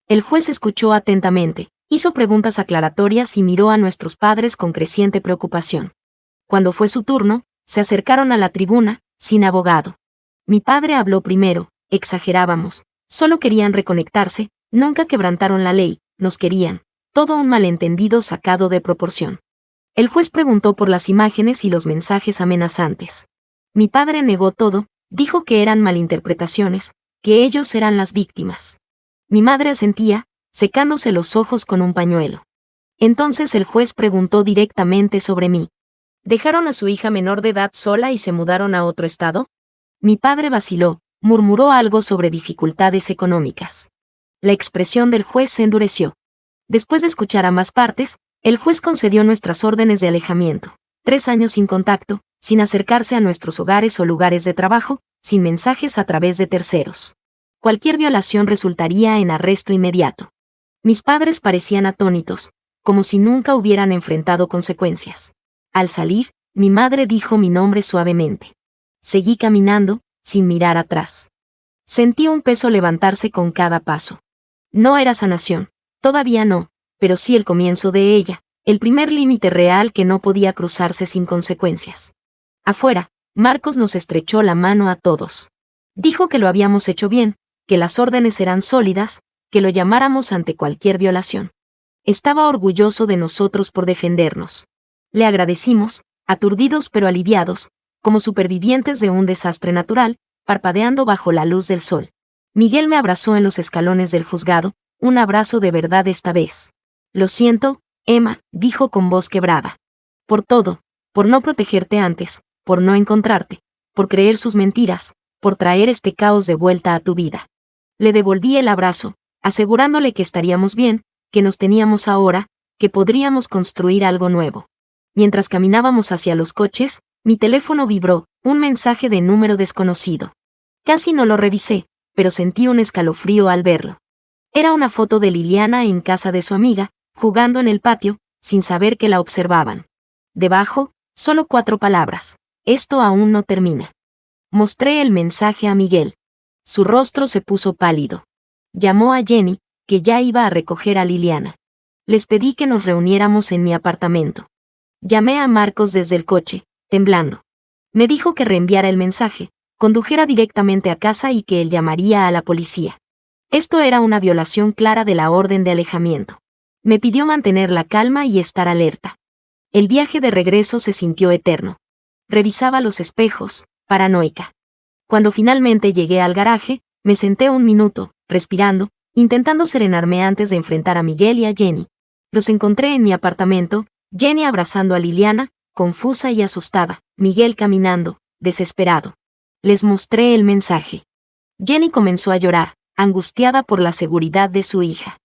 El juez escuchó atentamente, hizo preguntas aclaratorias y miró a nuestros padres con creciente preocupación. Cuando fue su turno, se acercaron a la tribuna, sin abogado. Mi padre habló primero, exagerábamos, solo querían reconectarse, nunca quebrantaron la ley, nos querían, todo un malentendido sacado de proporción. El juez preguntó por las imágenes y los mensajes amenazantes. Mi padre negó todo, dijo que eran malinterpretaciones, que ellos eran las víctimas. Mi madre asentía, secándose los ojos con un pañuelo. Entonces el juez preguntó directamente sobre mí. ¿Dejaron a su hija menor de edad sola y se mudaron a otro estado? Mi padre vaciló, murmuró algo sobre dificultades económicas. La expresión del juez se endureció. Después de escuchar ambas partes, el juez concedió nuestras órdenes de alejamiento. 3 años sin contacto, sin acercarse a nuestros hogares o lugares de trabajo, sin mensajes a través de terceros. Cualquier violación resultaría en arresto inmediato. Mis padres parecían atónitos, como si nunca hubieran enfrentado consecuencias. Al salir, mi madre dijo mi nombre suavemente. Seguí caminando, sin mirar atrás. Sentí un peso levantarse con cada paso. No era sanación, todavía no, pero sí el comienzo de ella, el primer límite real que no podía cruzarse sin consecuencias. Afuera, Marcos nos estrechó la mano a todos. Dijo que lo habíamos hecho bien, que las órdenes eran sólidas, que lo llamáramos ante cualquier violación. Estaba orgulloso de nosotros por defendernos. Le agradecimos, aturdidos pero aliviados, como supervivientes de un desastre natural, parpadeando bajo la luz del sol. Miguel me abrazó en los escalones del juzgado, un abrazo de verdad esta vez. Lo siento, Emma, dijo con voz quebrada. Por todo, por no protegerte antes, por no encontrarte, por creer sus mentiras, por traer este caos de vuelta a tu vida. Le devolví el abrazo, asegurándole que estaríamos bien, que nos teníamos ahora, que podríamos construir algo nuevo. Mientras caminábamos hacia los coches, mi teléfono vibró, un mensaje de número desconocido. Casi no lo revisé, pero sentí un escalofrío al verlo. Era una foto de Liliana en casa de su amiga, jugando en el patio, sin saber que la observaban. Debajo, solo 4 palabras. Esto aún no termina. Mostré el mensaje a Miguel. Su rostro se puso pálido. Llamó a Jenny, que ya iba a recoger a Liliana. Les pedí que nos reuniéramos en mi apartamento. Llamé a Marcos desde el coche, temblando. Me dijo que reenviara el mensaje, condujera directamente a casa y que él llamaría a la policía. Esto era una violación clara de la orden de alejamiento. Me pidió mantener la calma y estar alerta. El viaje de regreso se sintió eterno. Revisaba los espejos, paranoica. Cuando finalmente llegué al garaje, me senté un minuto, respirando, intentando serenarme antes de enfrentar a Miguel y a Jenny. Los encontré en mi apartamento, Jenny abrazando a Liliana, confusa y asustada, Miguel caminando, desesperado. Les mostré el mensaje. Jenny comenzó a llorar, angustiada por la seguridad de su hija.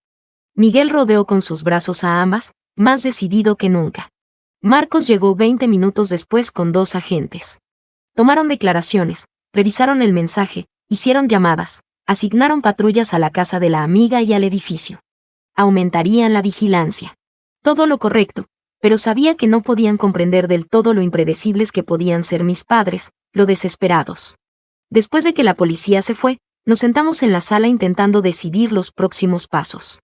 Miguel rodeó con sus brazos a ambas, más decidido que nunca. Marcos llegó 20 minutos después con 2 agentes. Tomaron declaraciones, revisaron el mensaje, hicieron llamadas, asignaron patrullas a la casa de la amiga y al edificio. Aumentarían la vigilancia. Todo lo correcto, pero sabía que no podían comprender del todo lo impredecibles que podían ser mis padres, lo desesperados. Después de que la policía se fue, nos sentamos en la sala intentando decidir los próximos pasos.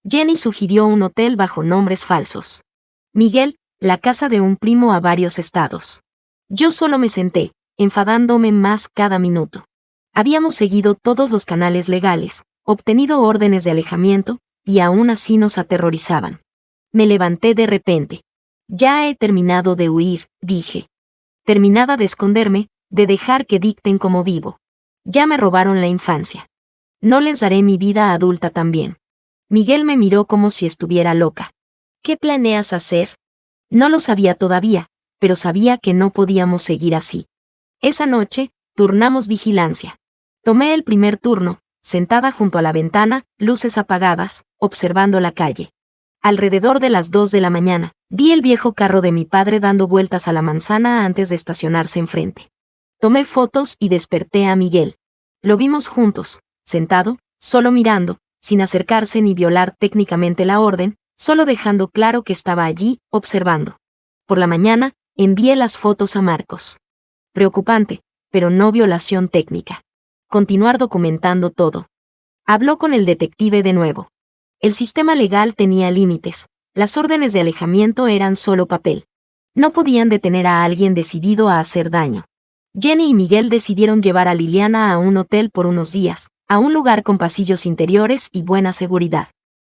Jenny sugirió un hotel bajo nombres falsos. Miguel, la casa de un primo a varios estados. Yo solo me senté, enfadándome más cada minuto. Habíamos seguido todos los canales legales, obtenido órdenes de alejamiento, y aún así nos aterrorizaban. Me levanté de repente. Ya he terminado de huir, dije. Terminada de esconderme, de dejar que dicten cómo vivo. Ya me robaron la infancia. No les daré mi vida adulta también. Miguel me miró como si estuviera loca. ¿Qué planeas hacer? No lo sabía todavía, pero sabía que no podíamos seguir así. Esa noche, turnamos vigilancia. Tomé el primer turno, sentada junto a la ventana, luces apagadas, observando la calle. Alrededor de las 2 de la mañana, vi el viejo carro de mi padre dando vueltas a la manzana antes de estacionarse enfrente. Tomé fotos y desperté a Miguel. Lo vimos juntos, sentado, solo mirando, sin acercarse ni violar técnicamente la orden, solo dejando claro que estaba allí, observando. Por la mañana, envié las fotos a Marcos. Preocupante, pero no violación técnica. Continuar documentando todo. Habló con el detective de nuevo. El sistema legal tenía límites. Las órdenes de alejamiento eran solo papel. No podían detener a alguien decidido a hacer daño. Jenny y Miguel decidieron llevar a Liliana a un hotel por unos días, a un lugar con pasillos interiores y buena seguridad.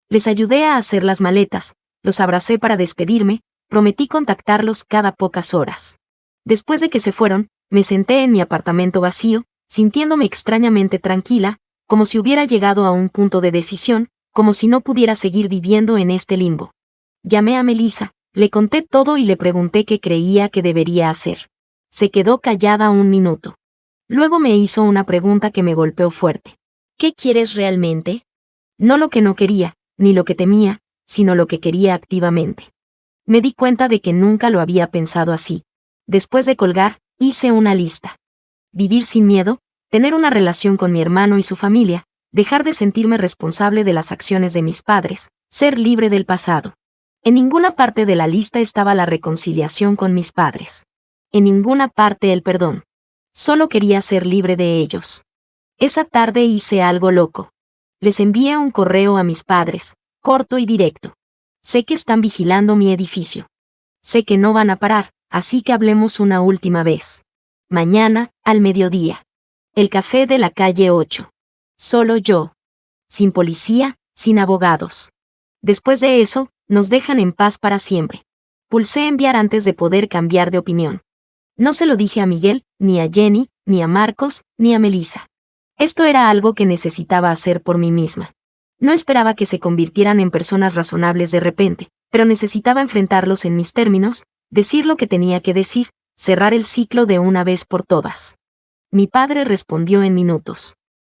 Les ayudé a hacer las maletas, los abracé para despedirme, prometí contactarlos cada pocas horas. Después de que se fueron, me senté en mi apartamento vacío, sintiéndome extrañamente tranquila, como si hubiera llegado a un punto de decisión, como si no pudiera seguir viviendo en este limbo. Llamé a Melissa, le conté todo y le pregunté qué creía que debería hacer. Se quedó callada un minuto. Luego me hizo una pregunta que me golpeó fuerte. ¿Qué quieres realmente? No lo que no quería, ni lo que temía, sino lo que quería activamente. Me di cuenta de que nunca lo había pensado así. Después de colgar, hice una lista. Vivir sin miedo, tener una relación con mi hermano y su familia, dejar de sentirme responsable de las acciones de mis padres, ser libre del pasado. En ninguna parte de la lista estaba la reconciliación con mis padres. En ninguna parte el perdón. Solo quería ser libre de ellos. Esa tarde hice algo loco. Les envié un correo a mis padres, corto y directo. Sé que están vigilando mi edificio. Sé que no van a parar, así que hablemos una última vez. Mañana, al mediodía. El café de la calle 8. Solo yo. Sin policía, sin abogados. Después de eso, nos dejan en paz para siempre. Pulsé enviar antes de poder cambiar de opinión. No se lo dije a Miguel, ni a Jenny, ni a Marcos, ni a Melissa. Esto era algo que necesitaba hacer por mí misma. No esperaba que se convirtieran en personas razonables de repente, pero necesitaba enfrentarlos en mis términos, decir lo que tenía que decir, cerrar el ciclo de una vez por todas. Mi padre respondió en minutos.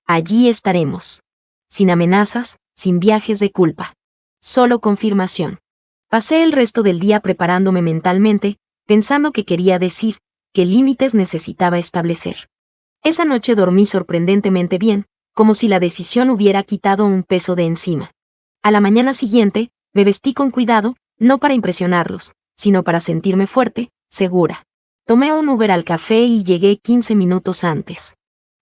Allí estaremos. Sin amenazas, sin viajes de culpa. Solo confirmación. Pasé el resto del día preparándome mentalmente, pensando qué quería decir, qué límites necesitaba establecer. Esa noche dormí sorprendentemente bien, como si la decisión hubiera quitado un peso de encima. A la mañana siguiente, me vestí con cuidado, no para impresionarlos, sino para sentirme fuerte, segura. Tomé un Uber al café y llegué 15 minutos antes.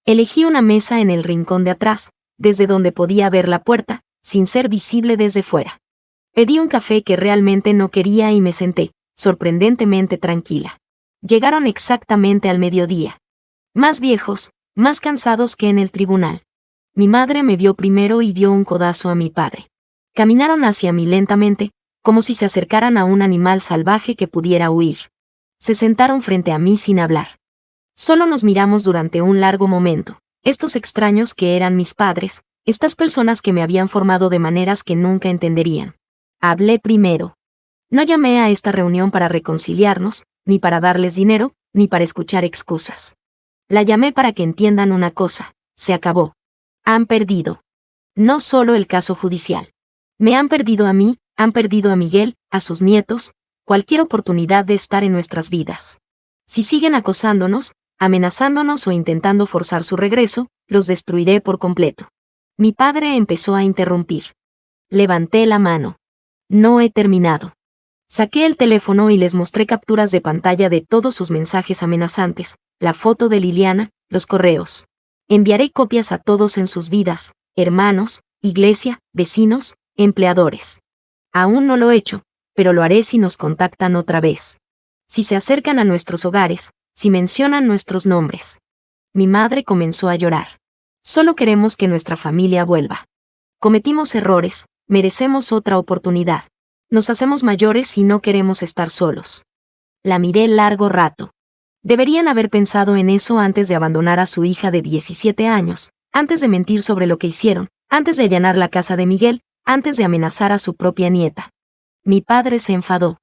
Elegí una mesa en el rincón de atrás, desde donde podía ver la puerta, sin ser visible desde fuera. Pedí un café que realmente no quería y me senté, sorprendentemente tranquila. Llegaron exactamente al mediodía. Más viejos, más cansados que en el tribunal. Mi madre me vio primero y dio un codazo a mi padre. Caminaron hacia mí lentamente, como si se acercaran a un animal salvaje que pudiera huir. Se sentaron frente a mí sin hablar. Solo nos miramos durante un largo momento. Estos extraños que eran mis padres, estas personas que me habían formado de maneras que nunca entenderían. Hablé primero. No llamé a esta reunión para reconciliarnos, ni para darles dinero, ni para escuchar excusas. La llamé para que entiendan una cosa, se acabó. Han perdido. No solo el caso judicial. Me han perdido a mí, han perdido a Miguel, a sus nietos, cualquier oportunidad de estar en nuestras vidas. Si siguen acosándonos, amenazándonos o intentando forzar su regreso, los destruiré por completo. Mi padre empezó a interrumpir. Levanté la mano. No he terminado. Saqué el teléfono y les mostré capturas de pantalla de todos sus mensajes amenazantes, la foto de Liliana, los correos. Enviaré copias a todos en sus vidas, hermanos, iglesia, vecinos, empleadores. Aún no lo he hecho, pero lo haré si nos contactan otra vez. Si se acercan a nuestros hogares, si mencionan nuestros nombres. Mi madre comenzó a llorar. Solo queremos que nuestra familia vuelva. Cometimos errores, merecemos otra oportunidad. Nos hacemos mayores y no queremos estar solos. La miré largo rato. Deberían haber pensado en eso antes de abandonar a su hija de 17 años, antes de mentir sobre lo que hicieron, antes de allanar la casa de Miguel, antes de amenazar a su propia nieta. Mi padre se enfadó.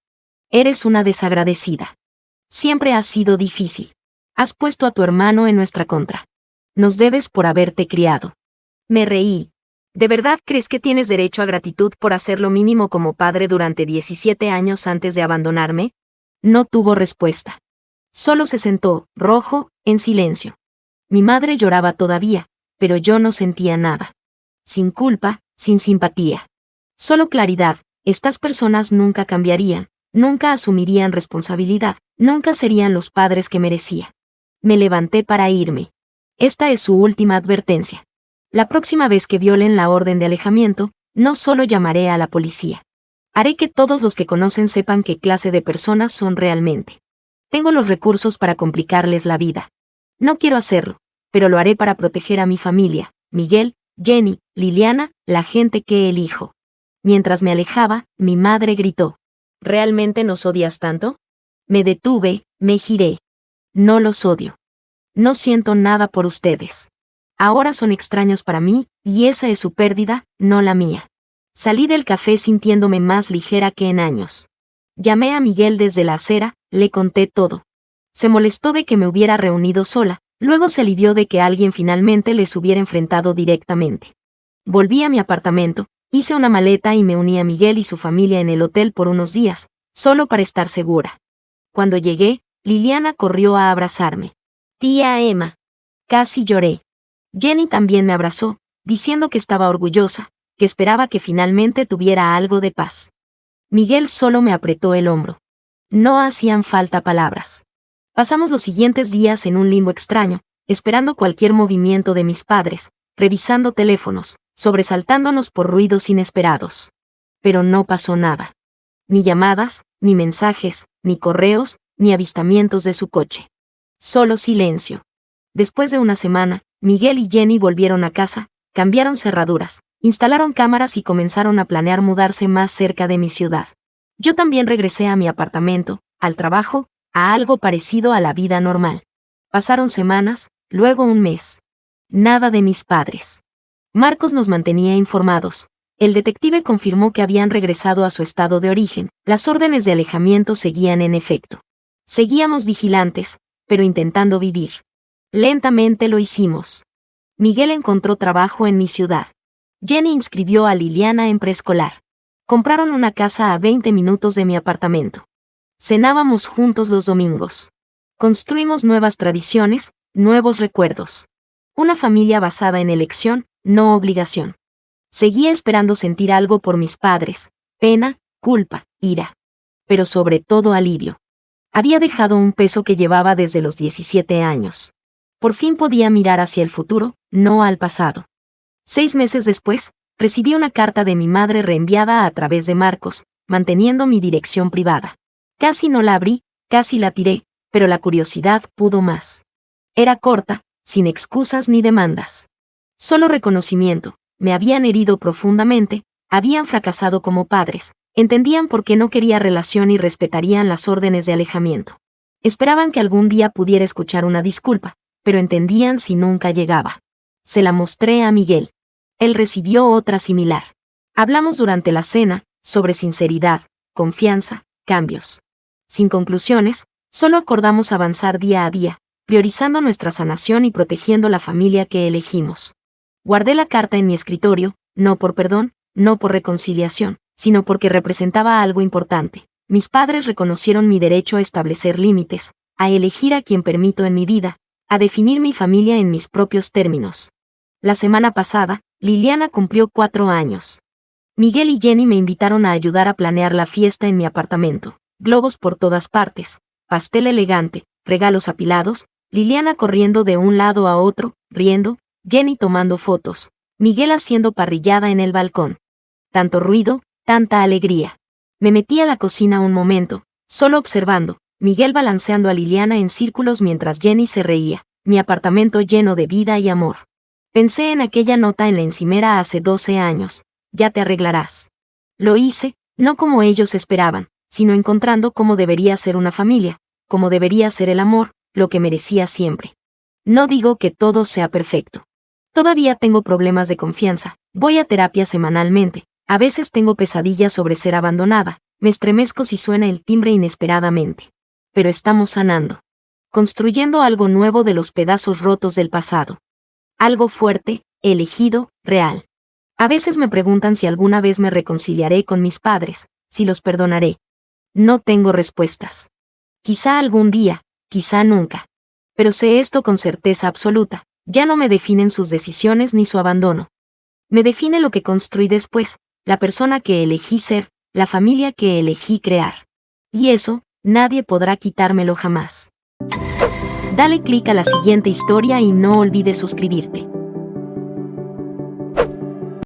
Eres una desagradecida. Siempre has sido difícil. Has puesto a tu hermano en nuestra contra. Nos debes por haberte criado. Me reí. ¿De verdad crees que tienes derecho a gratitud por hacer lo mínimo como padre durante 17 años antes de abandonarme? No tuvo respuesta. Solo se sentó, rojo, en silencio. Mi madre lloraba todavía, pero yo no sentía nada. Sin culpa, sin simpatía. Solo claridad, estas personas nunca cambiarían, nunca asumirían responsabilidad, nunca serían los padres que merecía. Me levanté para irme. Esta es su última advertencia. La próxima vez que violen la orden de alejamiento, no solo llamaré a la policía. Haré que todos los que conocen sepan qué clase de personas son realmente. Tengo los recursos para complicarles la vida. No quiero hacerlo, pero lo haré para proteger a mi familia, Miguel, Jenny, Liliana, la gente que elijo. Mientras me alejaba, mi madre gritó: ¿realmente nos odias tanto? Me detuve, me giré. No los odio. No siento nada por ustedes. Ahora son extraños para mí, y esa es su pérdida, no la mía. Salí del café sintiéndome más ligera que en años. Llamé a Miguel desde la acera, le conté todo. Se molestó de que me hubiera reunido sola, luego se alivió de que alguien finalmente les hubiera enfrentado directamente. Volví a mi apartamento, hice una maleta y me uní a Miguel y su familia en el hotel por unos días, solo para estar segura. Cuando llegué, Liliana corrió a abrazarme. Tía Emma. Casi lloré. Jenny también me abrazó, diciendo que estaba orgullosa, que esperaba que finalmente tuviera algo de paz. Miguel solo me apretó el hombro. No hacían falta palabras. Pasamos los siguientes días en un limbo extraño, esperando cualquier movimiento de mis padres, revisando teléfonos, sobresaltándonos por ruidos inesperados. Pero no pasó nada. Ni llamadas, ni mensajes, ni correos, ni avistamientos de su coche. Solo silencio. Después de una semana, Miguel y Jenny volvieron a casa, cambiaron cerraduras, instalaron cámaras y comenzaron a planear mudarse más cerca de mi ciudad. Yo también regresé a mi apartamento, al trabajo, a algo parecido a la vida normal. Pasaron semanas, luego un mes. Nada de mis padres. Marcos nos mantenía informados. El detective confirmó que habían regresado a su estado de origen. Las órdenes de alejamiento seguían en efecto. Seguíamos vigilantes, pero intentando vivir. Lentamente lo hicimos. Miguel encontró trabajo en mi ciudad. Jenny inscribió a Liliana en preescolar. Compraron una casa a 20 minutos de mi apartamento. Cenábamos juntos los domingos. Construimos nuevas tradiciones, nuevos recuerdos. Una familia basada en elección, no obligación. Seguía esperando sentir algo por mis padres, pena, culpa, ira. Pero sobre todo alivio. Había dejado un peso que llevaba desde los 17 años. Por fin podía mirar hacia el futuro, no al pasado. 6 meses después, recibí una carta de mi madre reenviada a través de Marcos, manteniendo mi dirección privada. Casi no la abrí, casi la tiré, pero la curiosidad pudo más. Era corta, sin excusas ni demandas. Solo reconocimiento, me habían herido profundamente, habían fracasado como padres, entendían por qué no quería relación y respetarían las órdenes de alejamiento. Esperaban que algún día pudiera escuchar una disculpa, pero entendían si nunca llegaba. Se la mostré a Miguel. Él recibió otra similar. Hablamos durante la cena, sobre sinceridad, confianza, cambios. Sin conclusiones, solo acordamos avanzar día a día, priorizando nuestra sanación y protegiendo la familia que elegimos. Guardé la carta en mi escritorio, no por perdón, no por reconciliación, sino porque representaba algo importante. Mis padres reconocieron mi derecho a establecer límites, a elegir a quien permito en mi vida, a definir mi familia en mis propios términos. La semana pasada, Liliana cumplió 4 años. Miguel y Jenny me invitaron a ayudar a planear la fiesta en mi apartamento. Globos por todas partes, pastel elegante, regalos apilados, Liliana corriendo de un lado a otro, riendo, Jenny tomando fotos, Miguel haciendo parrillada en el balcón. Tanto ruido, tanta alegría. Me metí a la cocina un momento, solo observando, Miguel balanceando a Liliana en círculos mientras Jenny se reía, mi apartamento lleno de vida y amor. Pensé en aquella nota en la encimera hace 12 años, ya te arreglarás. Lo hice, no como ellos esperaban, sino encontrando cómo debería ser una familia, cómo debería ser el amor, lo que merecía siempre. No digo que todo sea perfecto. Todavía tengo problemas de confianza, voy a terapia semanalmente, a veces tengo pesadillas sobre ser abandonada, me estremezco si suena el timbre inesperadamente. Pero estamos sanando. Construyendo algo nuevo de los pedazos rotos del pasado. Algo fuerte, elegido, real. A veces me preguntan si alguna vez me reconciliaré con mis padres, si los perdonaré. No tengo respuestas. Quizá algún día, quizá nunca. Pero sé esto con certeza absoluta, ya no me definen sus decisiones ni su abandono. Me define lo que construí después, la persona que elegí ser, la familia que elegí crear. Y eso, nadie podrá quitármelo jamás. Dale clic a la siguiente historia y no olvides suscribirte.